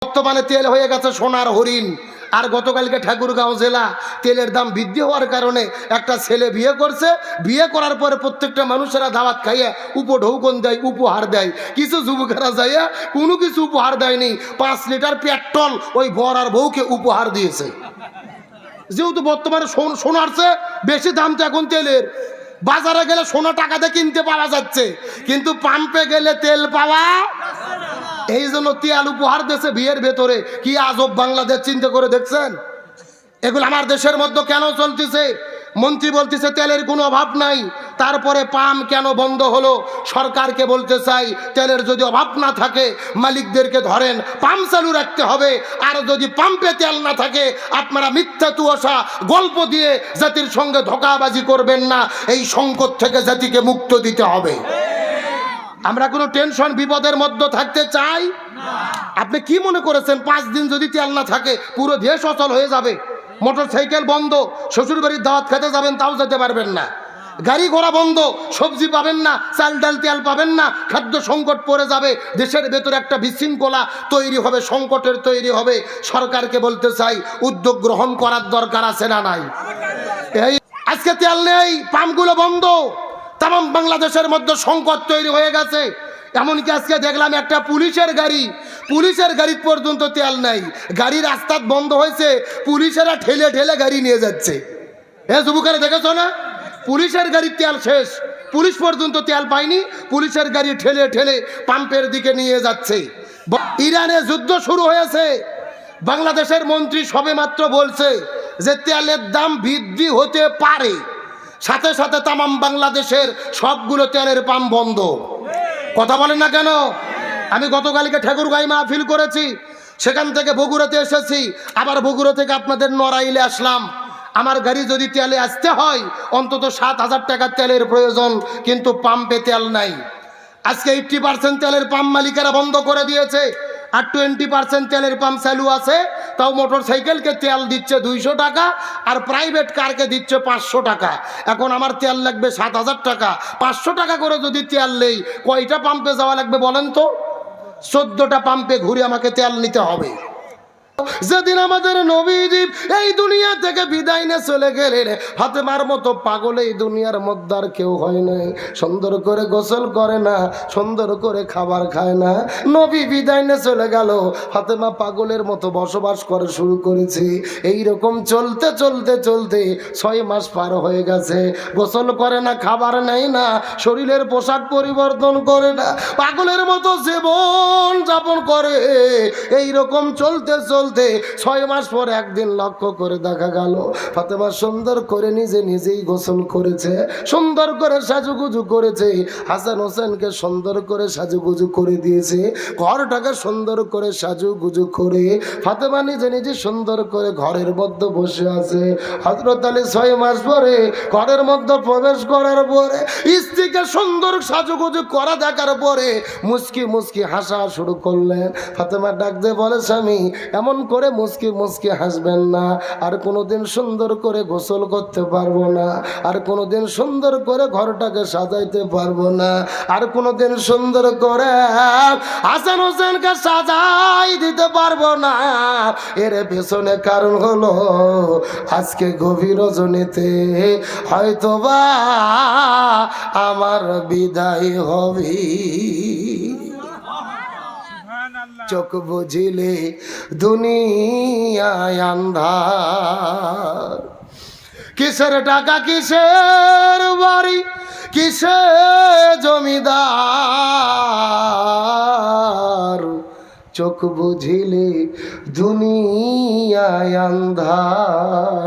বর্তমানে তেল হয়ে গেছে সোনার হরিণ। আর গতকালকে ঠাকুরগাঁও জেলা তেলের দাম বৃদ্ধি হওয়ার কারণে একটা ছেলে বিয়ে করছে, বিয়ে করার পরে প্রত্যেকটা মানুষেরা দাওয়াত খাইয়ে উপঢৌকন দেয়, উপহার দেয়। কিছু যুবকেরা যাইয়া কোনো কিছু উপহার দেয়নি, 5 লিটার পেট্রোল ওই বর আর বউকে উপহার দিয়েছে। যেহেতু বর্তমানে সোনার চেয়ে বেশি দাম তো এখন তেলের। বাজারে গেলে সোনা টাকাতে কিনতে পাওয়া যাচ্ছে, কিন্তু পাম্পে গেলে তেল পাওয়া। এই জন্য তেল উপহার দিয়েছে বিয়ের ভেতরে। কি আজব বাংলাদেশ, চিন্তা করে দেখছেন? এগুলো আমার দেশের মধ্যে কেন চলতেছে? মন্ত্রী বলতেছে তেলের কোনো অভাব নাই, তারপরে পাম্প কেন বন্ধ হলো? সরকারকে বলতে চাই, তেলের যদি অভাব না থাকে মালিকদেরকে ধরেন, পাম্প চালু রাখতে হবে। আর যদি পাম্পে তেল না থাকে আপনারা মিথ্যা তুয়াশা গল্প দিয়ে জাতির সঙ্গে ধোঁকাবাজি করবেন না। এই সংকট থেকে জাতিকে মুক্ত দিতে হবে। আমরা কোনো টেনশন বিপদের মধ্যে থাকতে চাই না। আপনি কি মনে করেছেন 5 দিন যদি তেল না থাকে পুরো দেশ অচল হয়ে যাবে? মোটর সাইকেল বন্ধ, শ্বশুর বাড়ির দাওয়াত খেতে যাবেন তাও যেতে পারবেন না, গাড়ি ঘোড়া বন্ধ, সবজি পাবেন না, চাল ডাল তেল পাবেন না, খাদ্য সংকট পড়ে যাবে, দেশের ভেতরে একটা বিশৃঙ্খলা তৈরি হবে, সংকটের তৈরি হবে। সরকারকে বলতে চাই উদ্যোগ গ্রহণ করার দরকার আছে না নাই? এই আজকে তেল নেই, পাম্পগুলো বন্ধ, তাম বাংলাদেশের মধ্যে সংকট তৈরি হয়ে গেছে। এমনকি আজকে দেখলাম একটা পুলিশের গাড়ি পর্যন্ত তেল নাই, গাড়ি রাস্তা বন্ধ হয়েছে, পুলিশেরা ঠেলে ঠেলে গাড়ি নিয়ে যাচ্ছে। যুবকেরা দেখেছো না? পুলিশের গাড়ির তেল শেষ, পুলিশ পর্যন্ত তেল পায়নি, পুলিশের গাড়ি ঠেলে ঠেলে পাম্পের দিকে নিয়ে যাচ্ছে। ইরানে যুদ্ধ শুরু হয়েছে, বাংলাদেশের মন্ত্রী সবেমাত্র বলছে যে তেলের দাম বৃদ্ধি হতে পারে, সাথে সাথে তামাম বাংলাদেশের সবগুলো তেলের পাম্প বন্ধ। কথা বলেন না কেন? আমি গতকালকে ঠাকুরগাঁও মাহফিল করেছি, সেখান থেকে বগুড়াতে এসেছি, আবার বগুড়া থেকে আপনাদের নড়াইলে আসলাম। আমার গাড়ি যদি তেলে আসতে হয় অন্তত 7,000 টাকার তেলের প্রয়োজন, কিন্তু পাম্পে তেল নাই। আজকে 80% তেলের পাম্প মালিকেরা বন্ধ করে দিয়েছে, আর 20% তেলের পাম্প চালু আছে। তাও মোটর সাইকেলকে তেল দিচ্ছে 200 টাকা, আর প্রাইভেট কারকে দিচ্ছে 500 টাকা। এখন আমার তেল লাগবে 7,000 টাকা, 500 টাকা করে যদি তেল নেই কয়টা পাম্পে যাওয়া লাগবে বলেন তো? 14টা পাম্পে ঘুরে আমাকে তেল নিতে হবে। যেদিন আমাদের নবীজি এই দুনিয়া থেকে বিদায় নিয়ে চলে গেলেন, ফাতেমার মতো পাগল এই দুনিয়ার মধ্যে আর কেউ হয় নাই। সুন্দর করে গোসল করে না, সুন্দর করে খাবার খায় না। নবী বিদায় নিয়ে চলে গেল, ফাতেমা পাগলের মতো বসবাস করে শুরু করেছে। এইরকম চলতে চলতে চলতে 6 মাস পার হয়ে গেছে। গোসল করে না, খাবার নেয় না, শরীরের পোশাক পরিবর্তন করে না, পাগলের মতো জীবন যাপন করে। এইরকম চলতে চলতে 6 মাস পর একদিন লক্ষ্য করে দেখা গেল ফাতেমা সুন্দর করে নিজেই গোসল করেছে, সুন্দর করে সাজুগুজু করেছে, হাসান হোসেনকে সুন্দর করে সাজুগুজু করে দিয়েছে, ঘরটাকে সুন্দর করে সাজুগুজু করে ফাতেমা নিজে সুন্দর করে ঘরের মধ্যে বসে আছে। হযরত আলী 6 মাস পরে ঘরের মধ্যে প্রবেশ করার পরে স্ত্রীকে সুন্দর সাজুগুজু করা দেখার পরে মুস্কি মুস্কি হাসা শুরু করলেন। ফাতেমা ডাক দিয়ে বলে, স্বামী এমন করে মুস্কি মুস্কি হাসবেন না, আর কোনোদিন সুন্দর করে গোসল করতে পারবো না, আর কোনোদিন সুন্দর করে ঘরটাকে সাজাইতে পারবো না, আর কোনোদিন সুন্দর করে হাসান হোসেনকে সাজাই দিতে পারবো না। এর পেছনে কারণ হলো আজকে গভীর রজনীতে হয়তোবা আমার বিদায় হবে। চোখ বুঝিলে দুনিয়ায় আন্ধার, কিসের টাকা কিসের বাড়ি কিসের জমিদার, চোখ বুঝিলে দুনিয়ায় আন্ধার।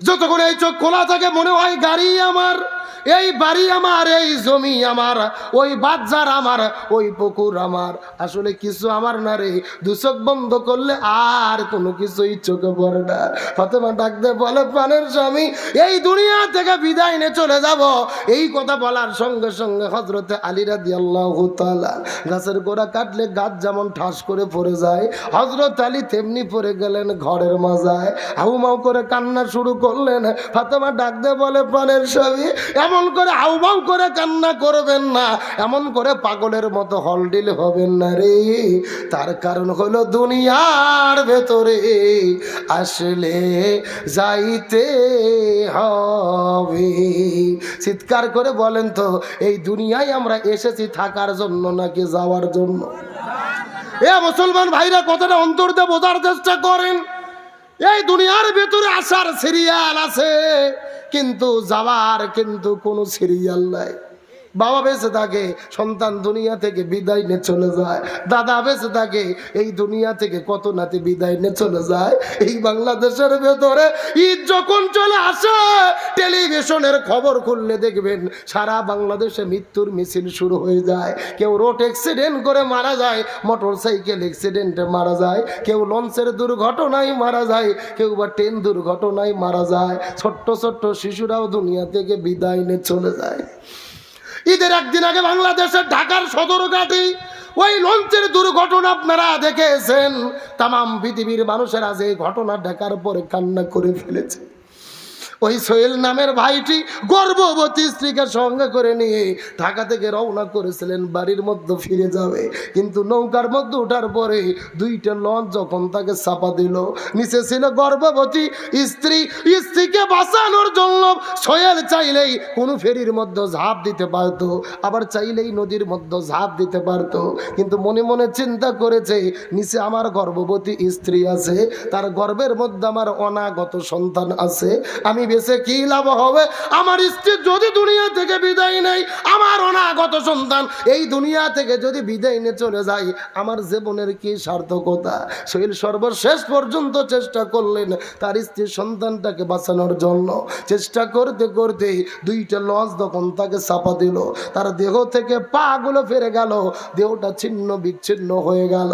যতক্ষণ এই চোখ খোলা থাকে মনে হয় গাড়ি আমার, এই বাড়ি আমার, এই জমি আমার, ওই বাজার আমার, ওই পুকুর আমার। আসলে কিছু আমার না রে, 2 চোখ বন্ধ করলে আর কোনো কিছুই চোখে পড়ে না। ফাতেমা ডাক দিয়ে বলে, প্রাণের স্বামী এই দুনিয়া থেকে বিদায় নিয়ে চলে যাব। এই কথা বলার সঙ্গে সঙ্গে হযরতে আলী রাদিয়াল্লাহু তাআলা গাছের গোড়া কাটলে গাছ যেমন ঠাস করে পড়ে যায়, হযরত আলী তেমনি পড়ে গেলেন ঘরের মাজায়, হাউমাউ করে কান্না শুরু করলেন। ফাতেমা ডাক দিয়ে বলে, প্রাণের স্বামী এমন করে হাউমাউ করে কান্না করবেন না, এমন করে পাগলের মতো হলডিল হবেন না রে। তার কারণ হলো দুনিয়ার ভেতরে আসলে যাইতে হবে। চিৎকার করে বলেন তো, এই দুনিয়ায় আমরা এসেছি থাকার জন্য নাকি যাওয়ার জন্য? এ মুসলমান ভাইরা, কথাটা অন্তর দিয়ে বোঝার চেষ্টা করেন। এই দুনিয়ার ভেতরে আসার সিরিয়াল আছে, কিন্তু যাওয়ার কিন্তু কোনো সিরিয়াল নাই। বাবা বেঁচে থাকে, সন্তান দুনিয়া থেকে বিদায় নিয়ে চলে যায়। দাদা বেঁচে থাকে, এই দুনিয়া থেকে কত নাতি বিদায় নিয়ে চলে যায়। এই বাংলাদেশের ভেতরে ঈদ যখন চলে আসে, টেলিভিশনের খবর খুললে দেখবেন সারা বাংলাদেশে মৃত্যুর মিছিল শুরু হয়ে যায়। কেউ রোড অ্যাক্সিডেন্ট করে মারা যায়, মোটর সাইকেল অ্যাক্সিডেন্টে মারা যায়, কেউ লঞ্চের দুর্ঘটনায় মারা যায়, কেউ বা ট্রেন দুর্ঘটনায় মারা যায়। ছোট্ট ছোট্ট শিশুরাও দুনিয়া থেকে বিদায় নিয়ে চলে যায়। ঈদের একদিন আগে বাংলাদেশের ঢাকার সদরঘাটে ওই লঞ্চের দুর্ঘটনা আপনারা দেখেছেন। তামাম পৃথিবীর মানুষেরা যে ঘটনা দেখার পরে কান্না করে ফেলেছে। ওই সোহেল নামের ভাইটি গর্ভবতী স্ত্রীকে সঙ্গে করে নিয়ে ঢাকা থেকে রওনা করেছিলেন, বাড়ির মধ্যে ফিরে যাবে। কিন্তু নৌকার মধ্যে ওঠার পরে দুইটা লঞ্চ যখন তাকে চাপা দিল, নিচে ছিল গর্ভবতী স্ত্রী। স্ত্রীকে বাঁচানোর জন্য সোহেল চাইলেই কোনো ফেরির মধ্যে ঝাঁপ দিতে পারতো, আবার চাইলেই নদীর মধ্যে ঝাঁপ দিতে পারতো। কিন্তু মনে মনে চিন্তা করেছে, নিচে আমার গর্ভবতী স্ত্রী আছে, তার গর্ভের মধ্যে আমার অনাগত সন্তান আছে, আমি বেঁচে কি লাভ হবে? আমার স্ত্রী যদি দুনিয়া থেকে বিদায় নেয়, আমার অনাগত সন্তান এই দুনিয়া থেকে যদি বিদায় নিয়ে চলে যায়, আমার জীবনের কি সার্থকতা? সোহেল সর্বশেষ পর্যন্ত চেষ্টা করলেন তার স্ত্রীর সন্তানটাকে বাঁচানোর জন্য। চেষ্টা করতে করতে দুইটা লঞ্চ যখন তাকে চাপা দিল, তার দেহ থেকে পা গুলো ফেরে গেল, দেহটা ছিন্ন বিচ্ছিন্ন হয়ে গেল,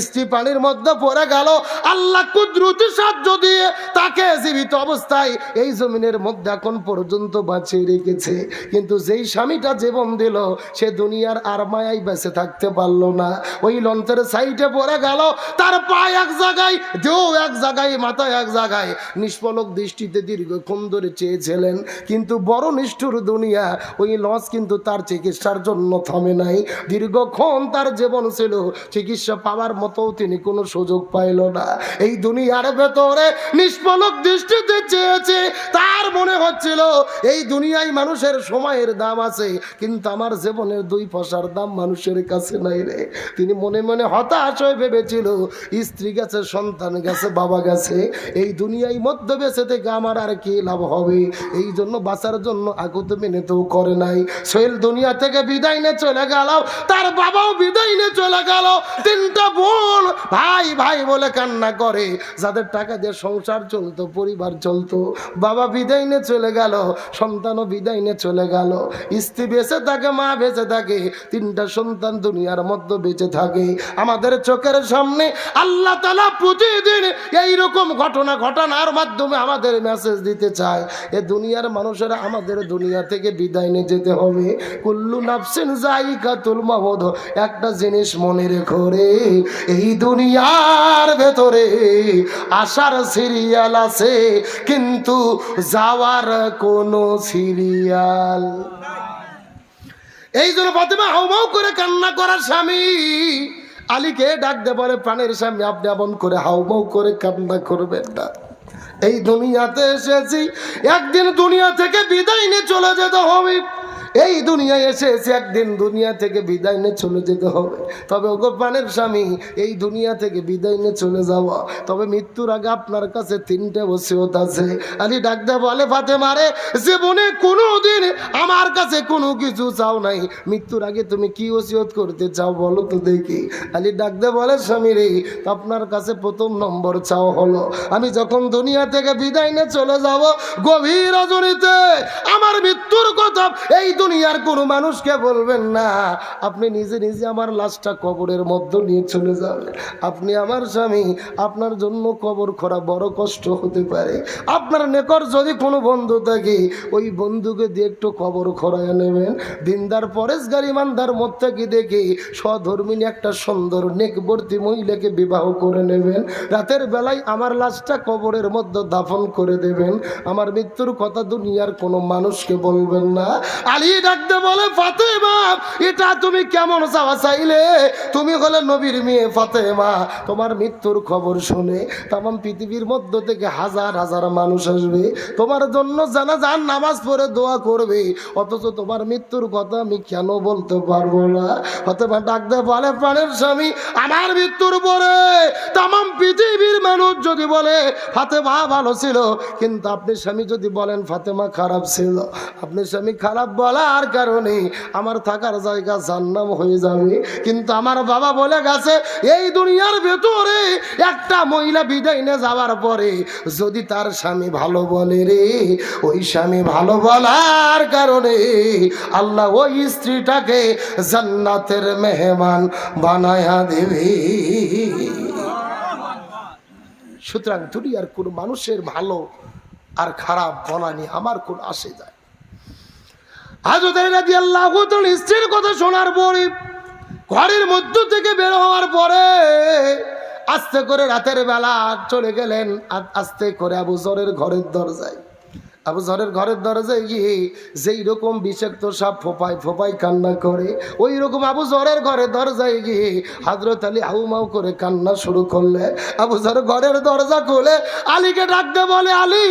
স্ত্রী পানির মধ্যে পড়ে গেল। আল্লাহ কুদরতি সাহায্য দিয়ে তাকে জীবিত অবস্থায় এই জমিনের মধ্যে এখন পর্যন্ত বাঁচিয়ে রেখেছে। কিন্তু যেই স্বামীটা জীবন দিল, সে দুনিয়ার আর মায়াই বেঁচে থাকতে পারলো না। ওই লঞ্চের সাইডে পড়ে গেল, তার পা এক জায়গায়, দেহ এক জায়গায়, মাথা এক জায়গায়। নিষ্পলক দৃষ্টিতে দীর্ঘক্ষণ ধরে চেয়েছিলেন, কিন্তু বড় নিষ্ঠুর দুনিয়া, ওই লঞ্চ কিন্তু তার চিকিৎসার জন্য থামে নাই। দীর্ঘক্ষণ তার জীবন ছিল, চিকিৎসা পাওয়ার মতো তিনি কোনো সুযোগ পাইল না। এই দুনিয়ার ভেতরে নিষ্পলক দৃষ্টিতে চেয়েছে, তার মনে হচ্ছিল এই দুনিয়ায় মানুষের সময়ের দাম আছে, কিন্তু আমার জীবনের দুই পয়সার দাম মানুষের কাছে নাই রে। তিনি মনে মনে হতাশ হয়ে ভেবেছিল, স্ত্রী গেছে, সন্তান গেছে, বাবা গেছে, এই দুনিয়ায় মধ্য বেঁচে থেকে আমার আর কি লাভ হবে? এই জন্য বাঁচার জন্য আকুত মেনেতেও করে নাই। সোহেল দুনিয়া থেকে বিদায় নিয়ে চলে গেল, তার বাবাও বিদায় নিয়ে চলে গেল। তিনটা বোন ভাই ভাই বলে কান্না করে, যাদের টাকা দিয়ে সংসার চলতো, পরিবার চলতো। বাবা বিদায় নিয়ে চলে গেল, সন্তানও বিদায় নিয়ে চলে গেল, স্ত্রী বেঁচে থাকে, মা বেঁচে থাকে, তিনটা সন্তান দুনিয়ার মধ্যে বেঁচে থাকে। আমাদের চোখের সামনে আল্লাহ তাআলা প্রতিদিন এইরকম ঘটনা ঘটানোর মাধ্যমে আমাদের মেসেজ দিতে চায়, এ দুনিয়ার মানুষেরা আমাদের দুনিয়া থেকে বিদায় নিয়ে যেতে হবে। কুল্লু নাফসিন যায়িকাতুল মাউত, একটা জিনিস মনে রেখো রে, এই দুনিয়ার ভেতরে আসার সিরিয়াল আছে, কিন্তু যাওয়ার কোনো সিরিয়াল। এই জন্য ফাতেমা হাউমাউ করে কান্না করার স্বামী আলীকে ডাক দে বলে, প্রাণের স্বামী, আপনি এমন করে হাউমাউ করে কান্না করবেন না। এই দুনিয়াতে এসেছি, একদিন দুনিয়া থেকে বিদায় নিয়ে চলে যেতে হবে। এই দুনিয়ায় এসেছে, একদিন দুনিয়া থেকে বিদায় নিয়ে চলে যেতে হবে। তবে ওগো প্রাণের স্বামী, এই দুনিয়া থেকে বিদায় নিয়ে চলে যাওয়া, তবে মৃত্যুর আগে আপনার কাছে তিনটে ওসিয়ত আছে। আলী ডাকতে বলে, ফাতেমা রে, জীবনে কোনোদিন আমার কাছে কোনো কিছু চাও নাই, মৃত্যুর আগে তুমি কি ওসিয়ত করতে চাও বলো তো দেখি। আলী ডাকতে বলে, স্বামী রে, আপনার কাছে প্রথম নম্বর চাও হলো, আমি যখন দুনিয়া থেকে বিদায় নিয়ে চলে যাব, গভীর রজনীতে আমার মৃত্যুর কথা এই দুনিয়ার কোনো মানুষকে বলবেন না। আপনি নিজে নিজে আমার লাশটা কবরের মধ্যে নিয়ে চলে যাবেন। আপনি আমার স্বামী, আপনার জন্য কবর খোঁড়া বড় কষ্ট হতে পারে। আপনার নিকট যদি কোনো বন্ধু থাকে, ওই বন্ধুকে দিয়ে একটু কবর খোঁড়ায় নেবেন। দিনদার পরেশগার ইমানদার মোত্তাকি দেখে স্বধর্মিনী একটা সুন্দর নেকবর্তী মহিলাকে বিবাহ করে নেবেন। রাতের বেলায় আমার লাশটা কবরের মধ্যে দাফন করে দেবেন। আমার মৃত্যুর কথা দুনিয়ার কোনো মানুষকে বলবেন বলবেন না। আলী ডাকতে বলে, ফাতেমা এটা তুমি কেমন চাওয়া চাইলে? তুমি হলে নবীর মেয়ে ফাতেমা, তোমার মৃত্যুর খবর শুনে তাম পৃথিবীর মধ্য থেকে হাজার হাজার মানুষ আসবে, তোমার জন্য জানাজার নামাজ পড়ে দোয়া করবে, অথচ তোমার মৃত্যুর কথা আমি কেন বলতে পারবো না? ফাতেমা ডাকতে বলে, প্রাণের স্বামী, আমার মৃত্যুর পরে তাম পৃথিবীর মানুষ যদি বলে ফাতেমা ভালো ছিল, কিন্তু আপনি স্বামী যদি বলেন ফাতেমা খারাপ ছিল, আপনি স্বামী খারাপ বলার কারণে আমার থাকার জায়গা জান্নাম হয়ে যাবে। কিন্তু আমার বাবা বলে গেছে, এই দুনিয়ার ভেতরে একটা মহিলা বিদায় নিয়ে যাওয়ার পরে যদি তার স্বামী ভালো বলে রে, ওই স্বামী ভালো বলার কারণে আল্লাহ ওই স্ত্রীটাকে জান্নাতের মেহমান বানায়া দেবে। সুতরাং দুনিয়ার কোন মানুষের ভালো আর খারাপ বলা নিয়ে আমার কোন আসে যায়। হযরত আলী রাদিয়াল্লাহু তাআলা স্ত্রীর কথা শোনার পরে ঘরের মধ্য থেকে বের হওয়ার পরে আস্তে করে রাতের বেলা চলে গেলেন আস্তে করে আবু যরের ঘরের দরজায়। আবু যরের ঘরের দরজায় গিয়ে যেই রকম বিষাক্ত সাপ ফোপায় ফোপায় কান্না করে, ওই রকম আবু যরের ঘরের দরজায় গিয়ে হযরত আলী হাউমাউ করে কান্না শুরু করলে। আবু যর ঘরের দরজা খুলে আলীকে ডাকতে বলে, আলী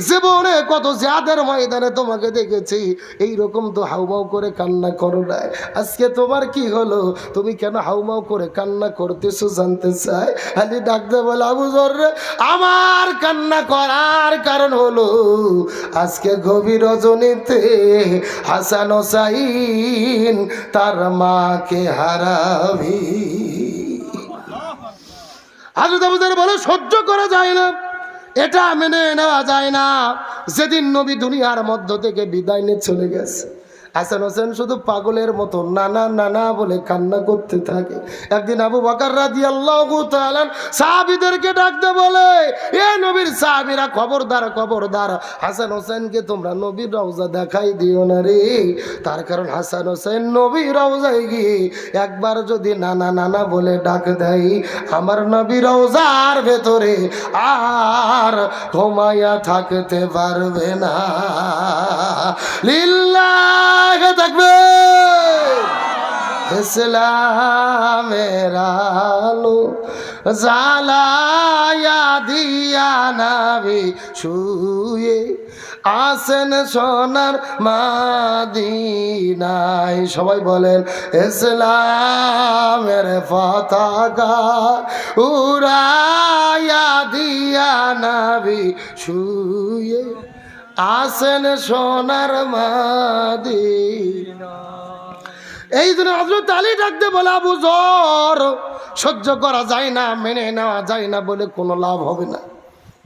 জীবনে কত জিহাদের ময়দানে তোমাকে দেখেছি, এই রকম তো হাউমাউ করে কান্না করো না, আজকে তোমার কি হলো? তুমি কেন হাউমাউ করে কান্না করতেছো জানতে চাই। আলী ডাকতে বলে, আবু যর আমার কান্না করার কারণ হলো আজকে গভীর রজনীতে হাসান হোসাইন তার মাকে হারাবি। হযরত আবু যর বলে, সহ্য করা যায় না, এটা মেনে নেওয়া যায় না। যেদিন নবী দুনিয়ার মধ্য থেকে বিদায় নিয়ে চলে গেছে, হাসান হোসেন শুধু পাগলের মতো নানা নানা বলে কান্না করতে থাকে। একদিন আবু বকর রাদিয়াল্লাহু তাআলা সাহাবীদেরকে ডাকতে বলে, এ নবীর সাহাবীরা, খবরদার খবরদার, হাসান হোসেনকে তোমরা নবীর রওজা দেখাই দিও না রে। তার কারণ হাসান হোসেন নবীর রওজায় গিয়ে একবার যদি নানা নানা বলে ডাক দেয়, আমার নবীর রওজার ভেতরে আর ঘুমায়া থাকতে পারবে না। লিল্লাহ থাকবে ইসলামের আলো জ্বালায়া দিয়া নবী শুয়ে আসেন সোনার মদিনায়। সবাই বলেন, ইসলামের পতাকা উড়ায়া দিয়া নবী শুয়ে আসেন সোনার মদিনা। এই জন্য হযরত আলী ডাকতে বলে, আবু যর সহ্য করা যায় না, মেনে নেওয়া যায় না বলে কোনো লাভ হবে না,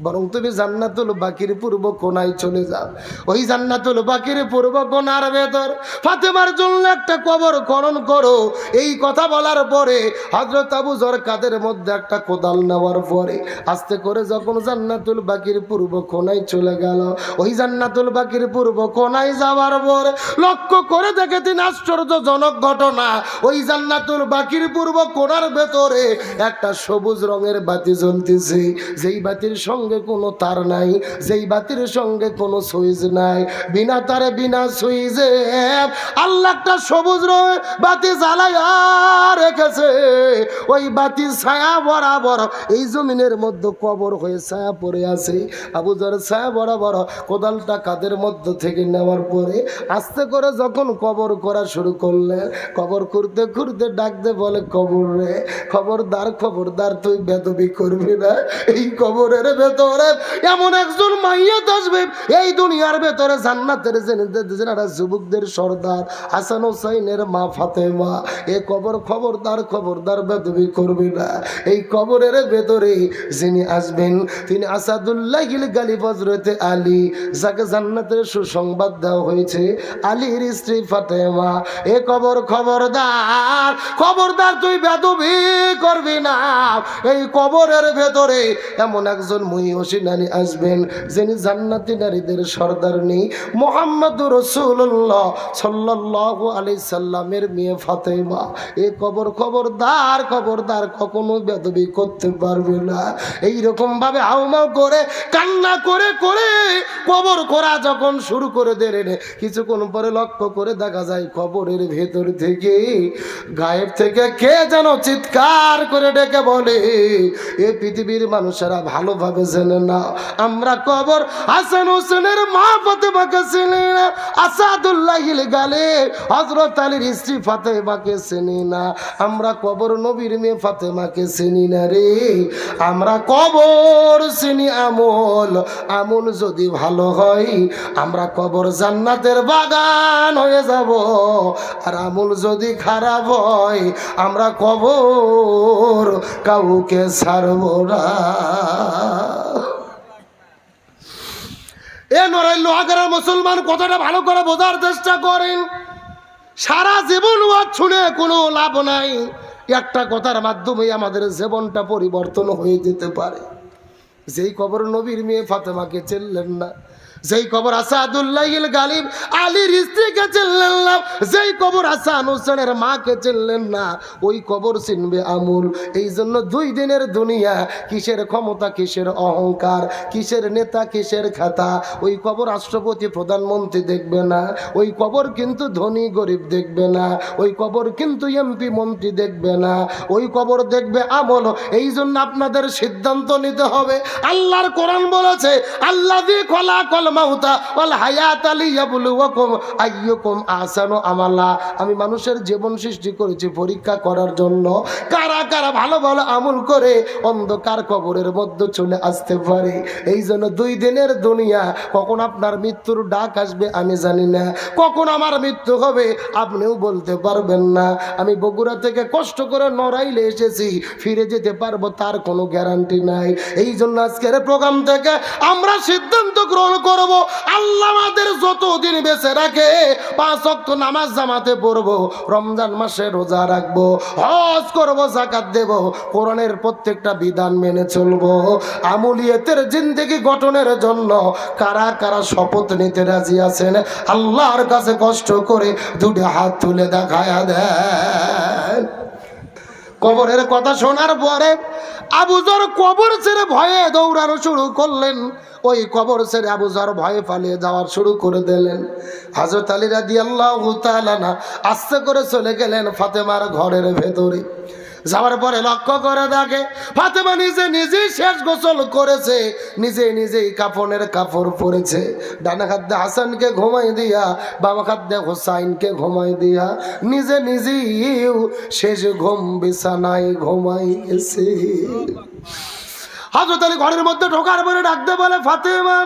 বরং তুমি জান্নাতুল বাকির পূর্ব কোণায় চলে যাও। ওই জান্নাতুল বাকির পূর্ব কোণার ভেতর ফাতেমার জন্য একটা কবর খনন করো। এই কথা বলার পরে হযরত আবু যর কাদের মধ্যে একটা কোদাল নেওয়ার পরে আস্তে করে যখন জান্নাতুল বাকির পূর্ব কোণায় চলে গেল, ওই জান্নাতুল বাকির পূর্ব কোণায় যাওয়ার পরে লক্ষ্য করে দেখে তিনি আশ্চর্যজনক ঘটনা, ওই জান্নাতুল বাকির পূর্ব কোণার ভেতরে একটা সবুজ রঙের বাতি জ্বলতেছে, যেই বাতির সঙ্গে কোনো তার নাই, যেই বাতির সঙ্গে কোনো সুইচ নাই, বিনা তারে বিনা সুইচে আল্লাহ একটা সবুজ রঙের বাতি জ্বালায়া রেখেছে। ওই বাতির ছায়া বরাবর এই জমিনের মধ্যে কবর হয়ে ছায়া পড়ে আছে। আবু যর ছায়া বরাবর কোদালটা কাদের মধ্য থেকে নেওয়ার পরে আস্তে করে যখন কবর করা শুরু করলেন, কবর করতে করতে ডাকতে বলে, কবর রে, খবরদার খবরদার, তুই বেদবি করবি না। এই কবরের ভেতরে এমন একজন মাইয়াত আসবে, এই দুনিয়ার ভেতরে জান্নাতের যারা যুবকদের সর্দার হাসান হোসাইনের মা ফাতেমা, এ কবর খবরদার খবরদার বেদবি করবি না। এই কবরের ভেতরে যিনি আসবেন তিনি আসাদুল্লাহিল গালিব হযরতে আলী, যাকে জান্নাতের সুসংবাদ দেওয়া হয়েছে, আলীর স্ত্রী ফাতেমা। এ কবর খবরদার খবরদার, তুই বেদবি করবি পারবি না। এই কবরের ভেতরে এমন একজন মহিষী নারী আসবেন, যিনি জান্নাতি নারীদের সর্দারনী মুহাম্মদুর রাসূলুল্লাহ সাল্লাল্লাহু আলাইহি সাল্লামের মেয়ে ফাতেমা। এই খবরদার কখনো বেদবি করতে পারবে না। এইরকম ভাবে হাউমাউ করে কান্না করে করে কবর করা যখন শুরু করে দিলেন, কিছুক্ষণ পরে লক্ষ্য করে দেখা যায় কবরের ভেতর থেকে গায়েব থেকে কে যেন চিৎকার করে ডেকে বলে, এ পৃথিবীর মানুষেরা ভালোভাবে জেনে না, আমরা কবর হাসান হোসেনের মা ফাতেমাকে চিনি না, আসাদুল্লাহিল গালিব হযরত আলীর স্ত্রী ফাতেমাকে চিনি না, আমরা কবর নবীর মেয়ে ফাতেমাকে চিনি না রে। আমরা কবর চিনি আমল যদি ভালো হয় আমরা কবর জান্নাতের বাগান হয়ে যাব, আর আমল যদি খারাপ হয় আমরা কবর কাউকে ছাড়ব না। এ নড়াইল লোহাগাড়ার মুসলমান কথাটা ভালো করে বোঝার চেষ্টা করেন। সারা জীবন ওয়াজ শুনে কোনো লাভ নাই। একটা কথার মাধ্যমে আমাদের জীবনটা পরিবর্তন হয়ে যেতে পারে। যেই কবর নবীর মেয়ে ফাতেমাকে চিনলেন না, যেই কবর আসাদুল্লাহিল গালিব আলীর স্ত্রীকে চিনলেন না, যেই কবর হাসান হোসেনের মাকে চিনলেন না, ওই কবর চিনবে আমল। এই জন্য 2 দিনের দুনিয়া কিসের ক্ষমতা, কিসের অহংকার, কিসের নেতা, কিসের খাতা, ওই কবর রাষ্ট্রপতি প্রধানমন্ত্রী দেখবে না, ওই কবর কিন্তু ধনী গরিব দেখবে না, ওই কবর কিন্তু এমপি মন্ত্রী দেখবে না, ওই কবর দেখবে আমল। এই জন্য আপনাদের সিদ্ধান্ত নিতে হবে। আল্লাহর কোরআন বলেছে, আল্লাযী খলাকাল মাউতা ওয়াল হায়াতা লিয়াবলুয়াকুম আইয়ুকুম আহসানু আমালা। আমি মানুষের জীবন সৃষ্টি করেছি পরীক্ষা করার জন্য, কারা কারা ভালো ভালো আমল করে অন্ধকার কবরের মধ্যে চলে আসতে পারে। এই জন্য 2 দিনের দুনিয়া, কখন আপনার মৃত্যুর ডাক আসবে আমি জানি না, কখন আমার মৃত্যু হবে আপনিও বলতে পারবেন না। আমি বগুড়া থেকে কষ্ট করে নড়াইলে এসেছি, ফিরে যেতে পারবো তার কোনো গ্যারান্টি নাই। এই জন্য আজকের প্রোগ্রাম থেকে আমরা সিদ্ধান্ত গ্রহণ করব, আল্লাহ আমাদের যতদিন বেঁচে রাখে 5 ওয়াক্ত নামাজ জামাতে পড়বো, রমজান মাসে রোজা রাখবো, হজ করবো, যাকাত দেব, কোরআনের প্রত্যেকটা বিধান মেনে চলবো। আমলিয়াতের জিন্দেগি গঠনের জন্য কারা কারা শপথ নিতে রাজি আছেন আল্লাহর কাছে কষ্ট করে 2টি হাত তুলে দেখায়া দেন। কবরের কথা শোনার পরে আবু যর কবর ছেড়ে ভয়ে দৌড়ানো শুরু করলেন। ওই কবর ছেড়ে আবু যর ভয়ে পালিয়ে যাওয়ার শুরু করে দিলেন। হযরত আলী রাদিয়াল্লাহু তাআলা আস্তে করে চলে গেলেন ফাতেমার ঘরের ভেতরে। যাওয়ার পরে লক্ষ্য করে দেখে ফাতেমা নিজেই শেষ গোসল করেছে, নিজেই কাফনের কাপড় পরেছে। ডানা খাদ্যে হাসানকে ঘুমাই দিয়া, বাবা খাদ্যে হোসাইনকে ঘুমাই দিয়া নিজেই শেষ ঘুম বিছানায় ঘুমাই গেছে। হযরত আলী ঘরের মধ্যে ঢোকার পরে ডাকতে বলে, ফাতেমা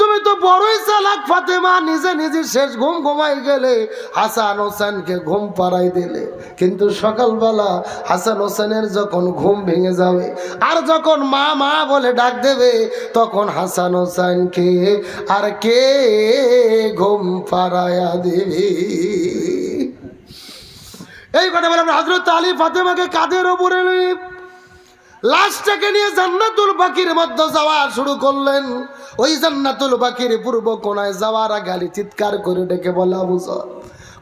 তুমি তো বড়ই চালাক ফাতেমা, নিজে শেষ ঘুম ঘুমাই গেলে, হাসান হোসেনকে ঘুম পাড়াই দিলে। কিন্তু সকালবেলা হাসান হোসেনের যখন ঘুম ভেঙে যাবে আর যখন মা মা বলে ডাক দেবে, তখন হাসান হোসেনকে আর কে ঘুম পাড়ায়া দেবে? এই কথা বলে হযরত আলী ফাতেমাকে কাঁধের ওপরে নিয়ে লাশটাকে নিয়ে জান্নাতুল বাকির মধ্যে যাওয়া শুরু করলেন। ওই জান্নাতুল বাকির পূর্ব কোণায় যাওয়ার আগে আলী চিৎকার করে ডেকে বলে, আবু যর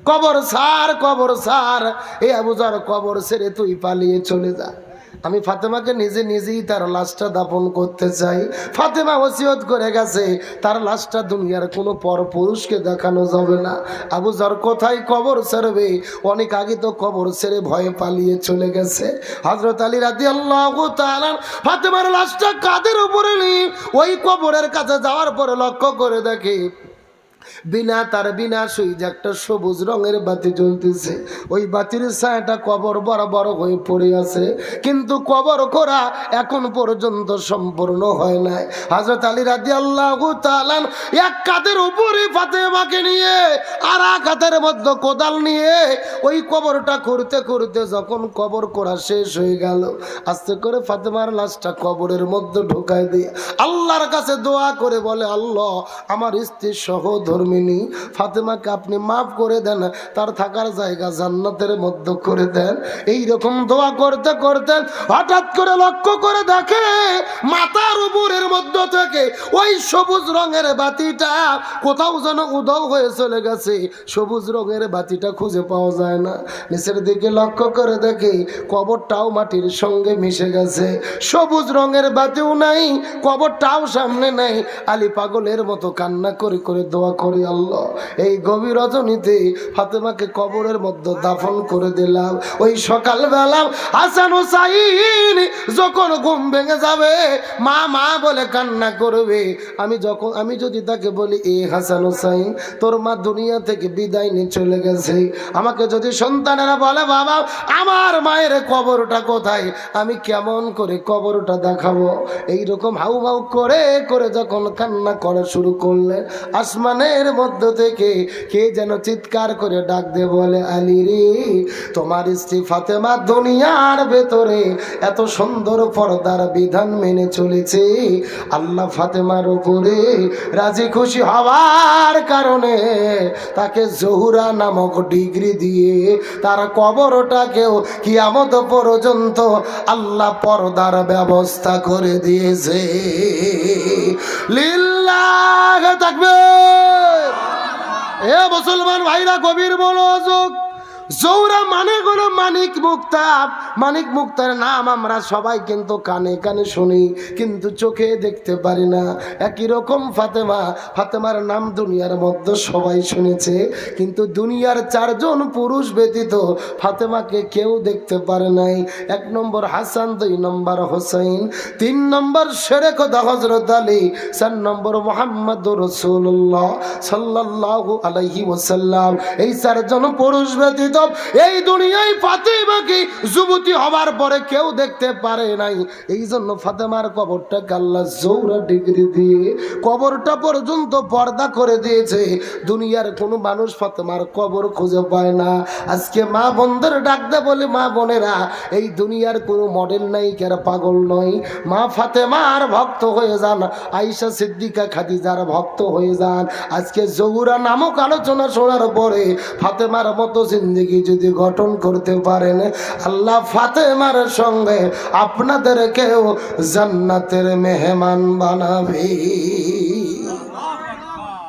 কবর ছাড়, কবর ছাড়। এই আবু যর কবর ছেড়ে তুই পালিয়ে চলে যা। আমি ফাতেমাকে নিজেই তার লাশটা দাফন করতে চাই। ফাতেমা ওসিয়ত করে গেছে তার লাশটা দুনিয়ার কোনো পরপুরুষকে দেখানো যাবে না। আবু যর কোথায় কবর ছেড়বে? অনেক আগে তো কবর ছেড়ে ভয়ে পালিয়ে চলে গেছে। হযরত আলী রাদিয়াল্লাহু তাআলা ফাতেমার লাশটা কাঁধের উপরে নিয়ে ওই কবরের কাছে যাওয়ার পরে লক্ষ্য করে দেখে বিনা সুইচ একটা সবুজ রঙের বাতি জ্বলতেছে। ওই বাতির ছায়াটা কবর বরাবর হয়ে পড়ে আছে, কিন্তু কবর করা এখন পর্যন্ত সম্পূর্ণ হয় নাই। হযরত আলী রাদিয়াল্লাহু তাআলা এক কাঁধের উপরে ফাতেমাকে নিয়ে আর এক হাতের মধ্যে কোদাল নিয়ে ওই কবরটা করতে যখন কবর করা শেষ হয়ে গেল, আস্তে করে ফাতেমার লাশটা কবরের মধ্যে ঢোকায় দিয়ে আল্লাহর কাছে দোয়া করে বলে, আল্লাহ আমার স্ত্রী সহ সহধর্মিনী ফাতেমাকে আপনি মাফ করে দেন, তার থাকার জায়গা জান্নাতের মধ্যে করে দেন। এই রকম দোয়া করতে করতে হঠাৎ করে লক্ষ্য করে দেখে মাথার উপরের মধ্য থেকে ওই সবুজ রঙের বাতিটা কোথাও যেন উধাও হয়ে চলে গেছে। সবুজ রঙের বাতিটা খুঁজে পাওয়া যায় না। নিচের দিকে লক্ষ্য করে দেখে কবরটাও মাটির সঙ্গে মিশে গেছে। সবুজ রঙের বাতিও নাই, কবরটাও সামনে নাই। আলী পাগলের মতো কান্না করে করে দোয়া করে, আল্লাহ এই গভীর রজনীতে ফাতেমাকে কবরের মধ্যে দাফন করে দিলাম। ওই সকালবেলা হাসান হুসাইন যখন ঘুম ভেঙে যাবে, মা মা বলে কান্না করবে। আমি যদি তাকে বলি, এ হাসান হুসাইন তোর মা দুনিয়া থেকে বিদায় নিয়ে চলে গেছে, আমাকে যদি সন্তানেরা বলে বাবা আমার মায়ের কবরটা কোথায়, আমি কেমন করে কবরটা দেখাবো? এইরকম হাউ হাউ করে করে যখন কান্না করা শুরু করলেন, আসমানের মধ্য থেকে কে যেন চিৎকার করে ডাক দিয়ে বলে, আলী রে, তোমার স্ত্রী ফাতেমা দুনিয়ার ভেতরে এত সুন্দর পর্দার বিধান মেনে চলেছে, আল্লাহ ফাতেমার উপরে রাজি খুশি হওয়ার কারণে তাকে জহুরা নামক ডিগ্রি দিয়ে তার কবরটাকেও কিয়ামত পর্যন্ত আল্লাহ পর্দার ব্যবস্থা করে দিয়েছে। লিল্লাহ তাকবীর। এ মুসলমান ভাইরা, গভীর মনোযোগ। জৌরা মানে হলো মানিক মুক্তা। মানিক মুক্তার নাম আমরা সবাই কিন্তু কানে কানে শুনি, কিন্তু চোখে দেখতে পারি না। একই রকম ফাতেমার নাম দুনিয়ার মধ্যে সবাই শুনেছে, কিন্তু দুনিয়ার 4 জন পুরুষ ব্যতীত ফাতেমাকে কেউ দেখতে পারে নাই। 1 নম্বর হাসান, 2 নম্বর হোসেন, 3 নম্বর শেরে খোদা হযরত আলী, 4 নম্বর মুহাম্মদুর রাসূলুল্লাহ সাল্লাল্লাহু আলাইহি ওয়াসাল্লাম। এই 4 জন পুরুষ ব্যতীত এই দুনিয়ায় ফাতেমাকে যুবতী হবার পরে কেউ দেখতে পারে নাই। এই জন্য ফাতেমার কবরটাকে আল্লাহ জৌরা ডিগ্রি দিয়ে কবরটা পর্যন্ত পর্দা করে দিয়েছে। দুনিয়ার কোনো মানুষ ফাতেমার কবর খুঁজে পায় না। আজকে মা বোনদের ডাকতে বলে, মা বোনেরা, এই দুনিয়ার কোনো মডেল নায়িকার পাগল নয়, মা ফাতেমার ভক্ত হয়ে যান, আয়েশা সিদ্দিকা খাদিজার ভক্ত হয়ে যান। আজকে জহুরা নামক আলোচনা শোনার পরে ফাতেমার মতো জিন্দেগি যদি গঠন করতে পারেন, আল্লাহ ফাতেমার সঙ্গে আপনাদেরকেও জান্নাতের মেহমান বানাবে।